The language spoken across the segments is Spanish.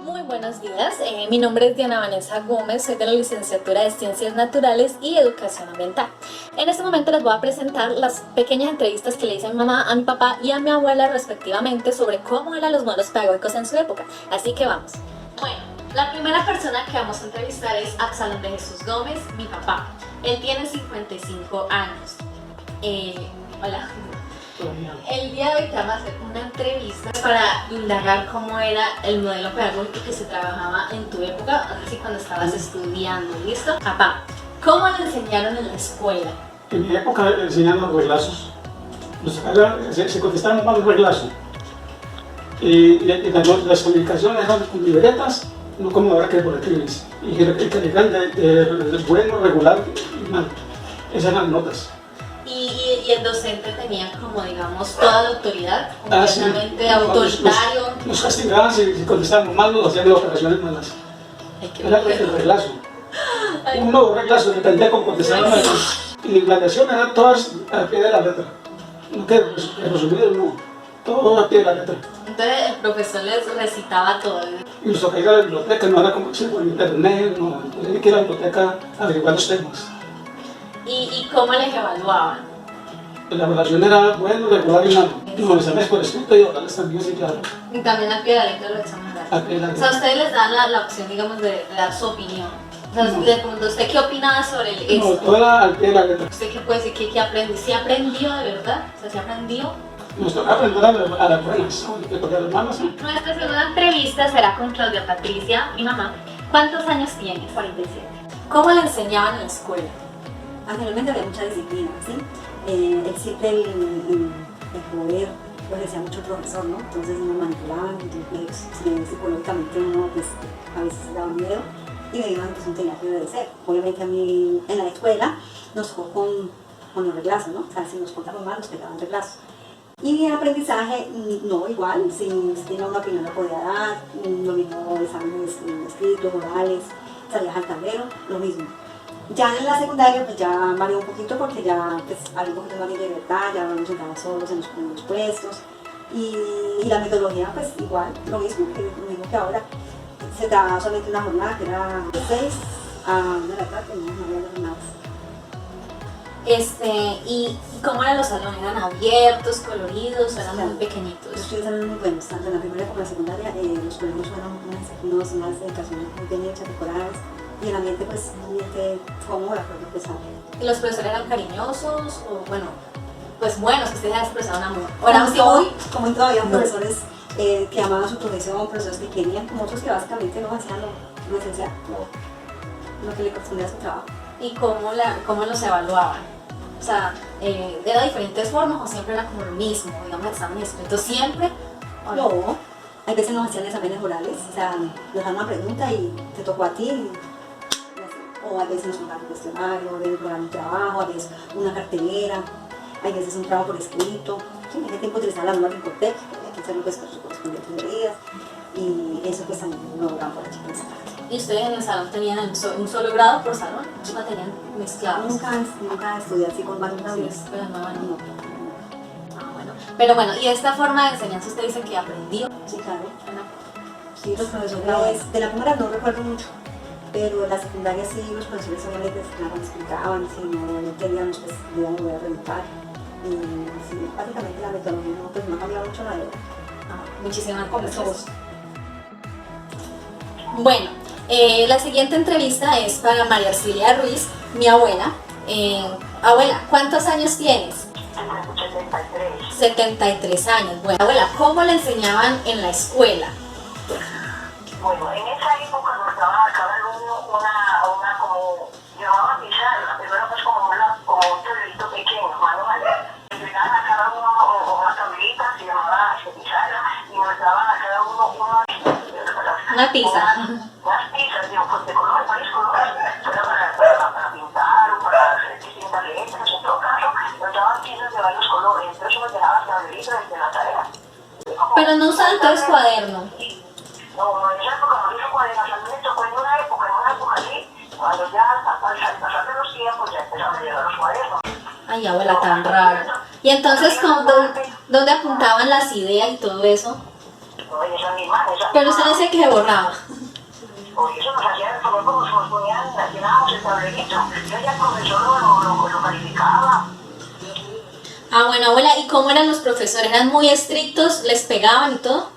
Muy buenos días, mi nombre es Diana Vanessa Gómez, soy de la licenciatura de Ciencias Naturales y Educación Ambiental. En este momento les voy a presentar las pequeñas entrevistas que le hice a mi mamá, a mi papá y a mi abuela respectivamente sobre cómo eran los modelos pedagógicos en su época, así que vamos. Bueno, la primera persona que vamos a entrevistar es Absalón de Jesús Gómez, mi papá. Él tiene 55 años. Hola. El día de hoy te vamos a hacer una entrevista para indagar cómo era el modelo pedagógico que se trabajaba en tu época, así cuando estabas estudiando, ¿listo? Papá, ¿cómo le enseñaron en la escuela? En mi época enseñaban los reglazos. Se contestaban más los reglazos. Y las comunicaciones eran con libretas, no como ahora que boletines. Y el que digan de bueno, regular y mal. Esas eran las notas. Y el docente tenía como, digamos, toda la autoridad, completamente autoritario. Nos castigaban si contestábamos mal, nos hacían operaciones malas. Era el reglazo. Un nuevo reglazo, dependía de cómo contestaban. Y las lecciones eran todas al pie de la letra. No que resumido, no. Todo al pie de la letra. Entonces el profesor les recitaba todo. Y nos tocaba ir a la biblioteca, no era como por internet, no. Tenía que ir a la biblioteca a averiguar los temas. ¿Y cómo les evaluaban? La evaluación era bueno, regular y malo. Los exámenes por escrito y orales también, sí, claro. Y también al pie de la letra los exámenes orales. Al pie de la O letra. sea, ustedes les dan la opción, digamos, de dar su opinión. O sea, No. le pregunto, ¿usted qué opinaba sobre No, esto? todo era al pie de la letra. ¿Usted qué puede decir que aprendió? ¿Sí aprendió de verdad? O sea, ¿sí aprendió? Nos tocaba aprender a las buenas, porque a las malas no. Nuestra segunda entrevista será con Claudia Patricia, mi mamá. ¿Cuántos años tienes? 47. ¿Cómo le enseñaban en la escuela? Anteriormente había mucha disciplina, ¿sí? Existe el poder, pues decía mucho el profesor, ¿no? Entonces nos manipulaban, psicológicamente uno pues a veces daba miedo y me iban pues un tenía que obedecer. Obviamente a mí en la escuela nos tocó con los reglazos, ¿no? O sea, si nos portamos mal nos pegaban reglazos. Y el aprendizaje, no, igual, si tenía una opinión la podía dar, lo mismo exámenes escritos, orales, salías al tablero, lo mismo. Ya en la secundaria pues ya varió un poquito porque ya pues, había un poquito más de libertad, ya nos sentábamos solos en los puestos y la metodología pues igual, lo mismo que ahora. Se daba solamente una jornada que era de 6 a 1 de la tarde, no había jornadas. ¿Y cómo eran los salones? ¿Eran abiertos, coloridos o eran muy pequeñitos? Los estudios eran muy buenos, tanto en la primaria como en la secundaria, los colegios eran unas dedicaciones muy bien hechas, decoradas. Y el ambiente, pues, un ambiente cómodo, la propia pesada. ¿Y los profesores eran cariñosos o, bueno, pues buenos, que ustedes expresaban amor? ¿O Como eran en todo, muy... como en todo, había profesores que amaban su profesión, profesores que querían, como otros que básicamente no hacían lo esencial, lo que le correspondía a su trabajo. ¿Y cómo los evaluaban? O sea, ¿era de diferentes formas o siempre era como lo mismo, digamos, exámenes escritos siempre? ¿O No, hay veces nos hacían exámenes orales, o sea, nos dan una pregunta y te tocó a ti, y así. O a veces nos mandaban un cuestionario, de probar un trabajo, a veces una cartelera, hay veces un trabajo por escrito. Sí, en ese tiempo utilizaban las normas del Cortec, hay que hacerlo pues con sus correspondientes medidas, y eso pues también lo lograban por allí por esa parte. ¿Y ustedes en el salón tenían un solo grado por salón? ¿O tenían mezclados? Nunca estudié así con varios grados. Sí, pero no, No. Ah, bueno. Pero bueno, ¿y esta forma de enseñanza usted dice que aprendió? Sí, claro. Ana? Sí, los profesores de la primera no recuerdo mucho, pero en la secundaria sí, los profesores obviamente explicaban, si no entendíamos, pues íbamos a preguntar. Y sí, básicamente la metodología no ha cambiado mucho la de ahora. Muchísimas gracias. Bueno, la siguiente entrevista es para María Arcilia Ruiz, mi abuela. Abuela, ¿cuántos años tienes? 73. 73 años. Bueno, abuela, ¿cómo le enseñaban en la escuela? Bueno, en esa época nos daban a cada alumno una como, llamaban pizarra, pero era pues como un tablerito pequeño, manual. Le daban a cada uno una tablita, se llamaba pizarra, y nos daban a cada uno Una tiza. unas tizas de color, varios colores, era para pintar o para hacer distintas letras, en todo caso, nos daban tizas de varios colores, entonces nos dejaban tablerito desde la tarea. Pero no usan entonces cuaderno. No, en esa época no hizo cuadernos, a mí me tocó en una época así, cuando ya al pasar de los tiempos ya empezaron a llegar los cuadernos. Ay, abuela, tan raro. Y entonces, ¿dónde apuntaban las ideas y todo eso? No, esa misma. Pero usted decía que se borraba. Oye, eso nos hacía, como nos ponían, llenábamos el tablerito. Yo ya el profesor lo calificaba. Ah, bueno, abuela, ¿y cómo eran los profesores? ¿Eran muy estrictos? ¿Les pegaban y todo?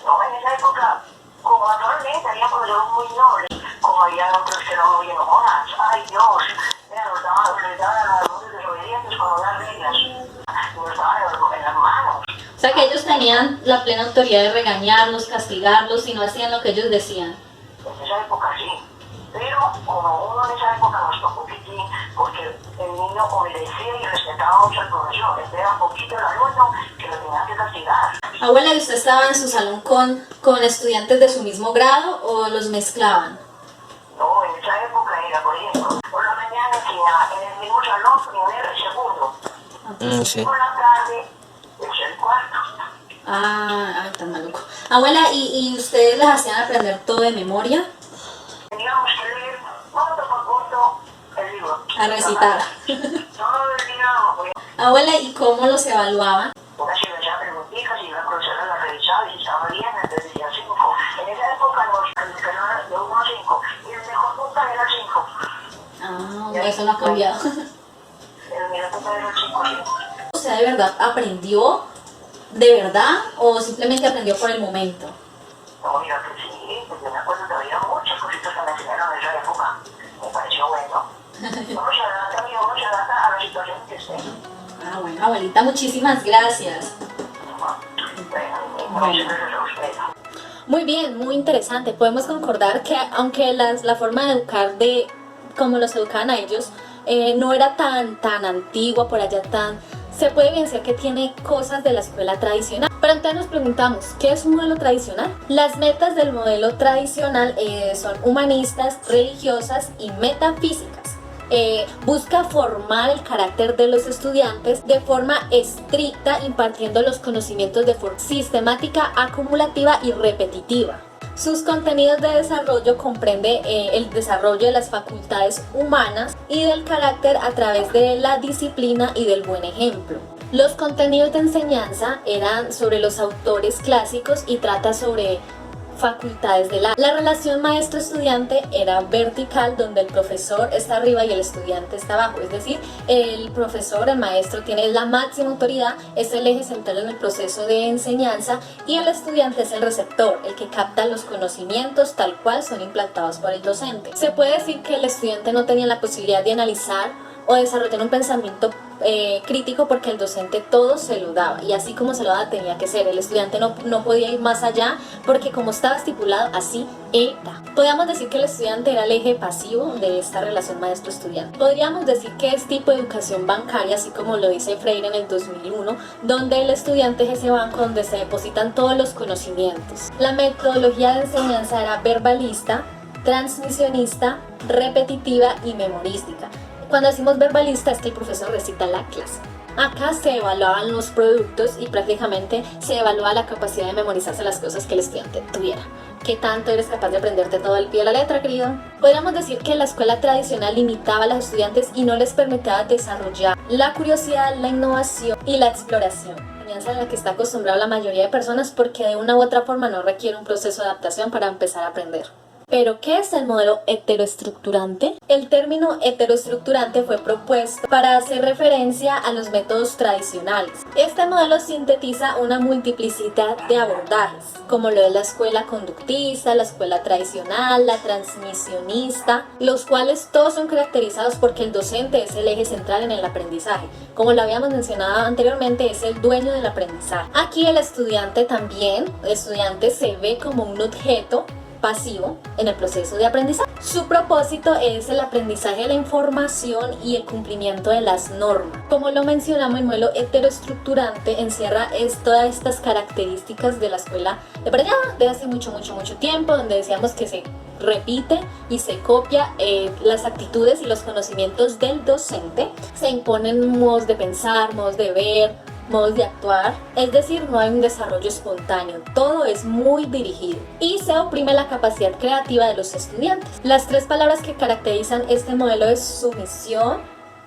No, en esa época, como actualmente, había profesores muy nobles, como había otros que eran muy enojonas. Ay, Dios, mira, nos daban a los alumnos desobedientes con unas reglas. Y nos daban en las manos. O sea que ellos tenían la plena autoridad de regañarlos, castigarlos si no hacían lo que ellos decían. En esa época sí. Pero como uno en esa época nos tocó poquitín, porque el niño obedecía y respetaba mucho al profesor. Este era poquito el alumno que lo tenían que castigar. Abuela, ¿y usted estaba en su salón con estudiantes de su mismo grado o los mezclaban? No, en esa época era, por ejemplo, por la mañana en el mismo salón, primero y segundo. Sí. Por la tarde, el cuarto. Ah, tan maluco. Abuela, ¿y ustedes les hacían aprender todo de memoria? Teníamos que leer punto por punto el libro. A recitar. Todo el día, pues, Abuela, ¿y cómo los evaluaban? una si me hacía preguntitas y la profesora la revisaba y estaba bien, entonces decía 5. En esa época nos calificaron de 1 a 5 y el mejor punto era 5. Ah, eso no ha cambiado. El mejor punto era 5, sí. ¿Usted de verdad aprendió de verdad o simplemente aprendió por el momento? No, mira que sí, pues yo me acuerdo que había muchas cositas que me enseñaron en esa época. Me pareció bueno. Uno se adapta a la situación que esté. Ah, bueno, abuelita, muchísimas gracias. Bueno, muchas gracias a usted. Muy bien, muy interesante. Podemos concordar que aunque la forma de educar de como los educaban a ellos no era tan antigua, por allá se puede evidenciar que tiene cosas de la escuela tradicional. Pero entonces nos preguntamos, ¿qué es un modelo tradicional? Las metas del modelo tradicional son humanistas, religiosas y metafísicas. Busca formar el carácter de los estudiantes de forma estricta, impartiendo los conocimientos de forma sistemática, acumulativa y repetitiva. Sus contenidos de desarrollo comprende el desarrollo de las facultades humanas y del carácter a través de la disciplina y del buen ejemplo. Los contenidos de enseñanza eran sobre los autores clásicos y trata sobre facultades del alma. La relación maestro-estudiante era vertical, donde el profesor está arriba y el estudiante está abajo, es decir, el profesor, el maestro, tiene la máxima autoridad, es el eje central en el proceso de enseñanza y el estudiante es el receptor, el que capta los conocimientos tal cual son implantados por el docente. Se puede decir que el estudiante no tenía la posibilidad de analizar o desarrollar un pensamiento crítico porque el docente todo se lo daba y así como se lo daba tenía que ser. El estudiante no podía ir más allá porque como estaba estipulado así era. Podríamos decir que el estudiante era el eje pasivo de esta relación maestro-estudiante. Podríamos decir que es tipo de educación bancaria, así como lo dice Freire en el 2001, donde el estudiante es ese banco donde se depositan todos los conocimientos. La metodología de enseñanza era verbalista, transmisionista, repetitiva y memorística. Cuando decimos verbalista es que el profesor recita la clase. Acá se evaluaban los productos y prácticamente se evaluaba la capacidad de memorizarse las cosas que el estudiante tuviera. ¿Qué tanto eres capaz de aprenderte todo al pie de la letra, querido? Podríamos decir que la escuela tradicional limitaba a los estudiantes y no les permitía desarrollar la curiosidad, la innovación y la exploración. Enseñanza en la que está acostumbrada la mayoría de personas porque de una u otra forma no requiere un proceso de adaptación para empezar a aprender. ¿Pero qué es el modelo heteroestructurante? El término heteroestructurante fue propuesto para hacer referencia a los métodos tradicionales. Este modelo sintetiza una multiplicidad de abordajes, como lo es la escuela conductista, la escuela tradicional, la transmisionista, los cuales todos son caracterizados porque el docente es el eje central en el aprendizaje. Como lo habíamos mencionado anteriormente, es el dueño del aprendizaje. Aquí el estudiante se ve como un objeto pasivo en el proceso de aprendizaje. Su propósito es el aprendizaje de la información y el cumplimiento de las normas. Como lo mencionamos, el modelo heteroestructurante encierra todas estas características de la escuela de por allá, de hace mucho tiempo, donde decíamos que se repite y se copia las actitudes y los conocimientos del docente. Se imponen modos de pensar, modos de ver, modos de actuar, es decir, no hay un desarrollo espontáneo, todo es muy dirigido y se oprime la capacidad creativa de los estudiantes. Las tres palabras que caracterizan este modelo es sumisión,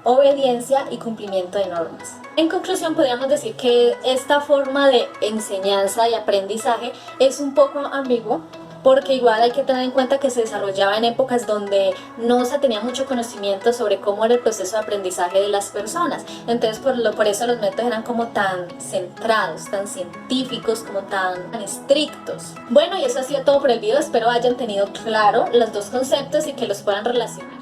obediencia y cumplimiento de normas. En conclusión, podríamos decir que esta forma de enseñanza y aprendizaje es un poco ambiguo, porque igual hay que tener en cuenta que se desarrollaba en épocas donde no se tenía mucho conocimiento sobre cómo era el proceso de aprendizaje de las personas. Entonces por eso los métodos eran como tan centrados, tan científicos, como tan estrictos. Bueno, y eso ha sido todo por el video. Espero hayan tenido claro los dos conceptos y que los puedan relacionar